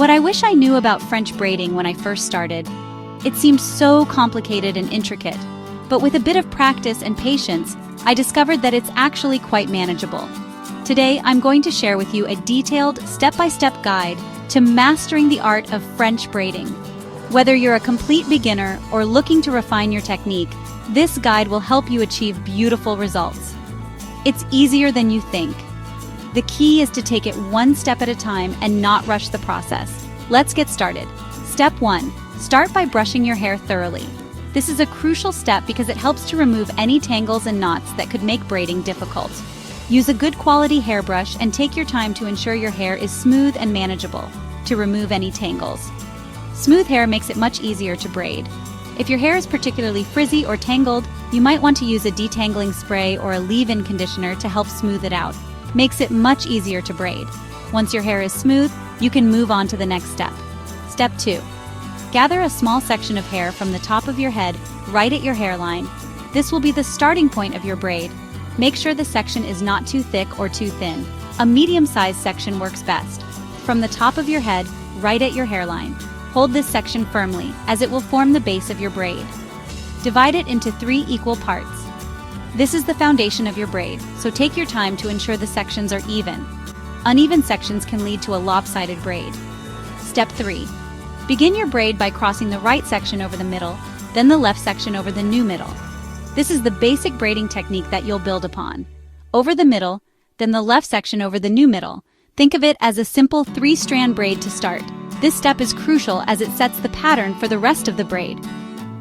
What I wish I knew about French braiding when I first started. It seemed so complicated and intricate, but with a bit of practice and patience, I discovered that it's actually quite manageable. Today, I'm going to share with you a detailed, step-by-step guide to mastering the art of French braiding. Whether you're a complete beginner or looking to refine your technique, this guide will help you achieve beautiful results. It's easier than you think. The key is to take it one step at a time and not rush the process. Let's get started. Step 1. Start by brushing your hair thoroughly. This is a crucial step because it helps to remove any tangles and knots that could make braiding difficult. Use a good quality hairbrush and take your time to ensure your hair is smooth and manageable to remove any tangles. Smooth hair makes it much easier to braid. If your hair is particularly frizzy or tangled, you might want to use a detangling spray or a leave-in conditioner to help smooth it out. Makes it much easier to braid. Once your hair is smooth, you can move on to the next step. Step 2. Gather a small section of hair from the top of your head right at your hairline. This will be the starting point of your braid. Make sure the section is not too thick or too thin. A medium-sized section works best. From the top of your head, right at your hairline. Hold this section firmly, as it will form the base of your braid. Divide it into 3 equal parts. This is the foundation of your braid, so take your time to ensure the sections are even. Uneven sections can lead to a lopsided braid. Step 3. Begin your braid by crossing the right section over the middle, then the left section over the new middle. This is the basic braiding technique that you'll build upon. Over the middle, then the left section over the new middle. Think of it as a simple 3-strand braid to start. This step is crucial as it sets the pattern for the rest of the braid.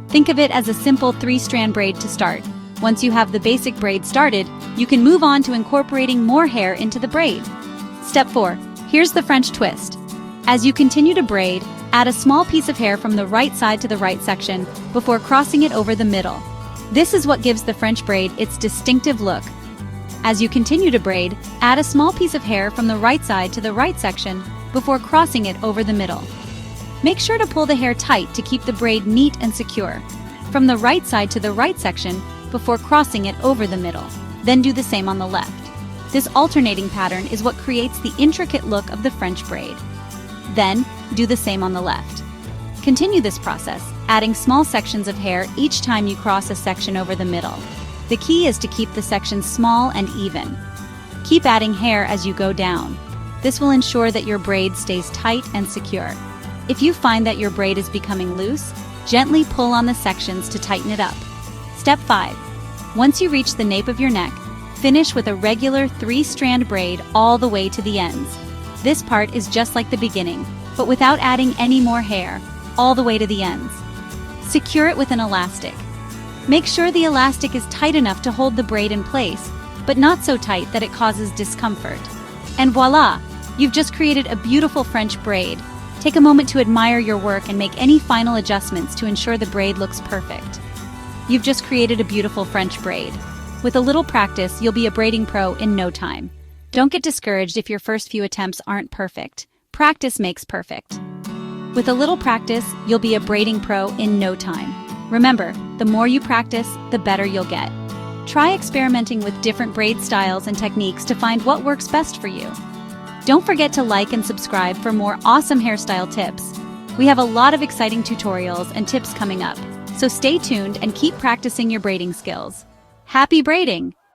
Think of it as a simple 3-strand braid to start. Once you have the basic braid started, you can move on to incorporating more hair into the braid. Step 4. Here's the French twist. As you continue to braid, add a small piece of hair from the right side to the right section before crossing it over the middle. This is what gives the French braid its distinctive look. As you continue to braid, add a small piece of hair from the right side to the right section before crossing it over the middle. Make sure to pull the hair tight to keep the braid neat and secure. From the right side to the right section before crossing it over the middle. Then do the same on the left. This alternating pattern is what creates the intricate look of the French braid. Then, do the same on the left. Continue this process, adding small sections of hair each time you cross a section over the middle. The key is to keep the sections small and even. Keep adding hair as you go down. This will ensure that your braid stays tight and secure. If you find that your braid is becoming loose, gently pull on the sections to tighten it up. Step 5. Once you reach the nape of your neck, finish with a regular 3-strand braid all the way to the ends. This part is just like the beginning, but without adding any more hair, all the way to the ends. Secure it with an elastic. Make sure the elastic is tight enough to hold the braid in place, but not so tight that it causes discomfort. And voila! You've just created a beautiful French braid. Take a moment to admire your work and make any final adjustments to ensure the braid looks perfect. You've just created a beautiful French braid. With a little practice, you'll be a braiding pro in no time. Don't get discouraged if your first few attempts aren't perfect. Practice makes perfect. With a little practice, you'll be a braiding pro in no time. Remember, the more you practice, the better you'll get. Try experimenting with different braid styles and techniques to find what works best for you. Don't forget to like and subscribe for more awesome hairstyle tips. We have a lot of exciting tutorials and tips coming up, so stay tuned and keep practicing your braiding skills. Happy braiding!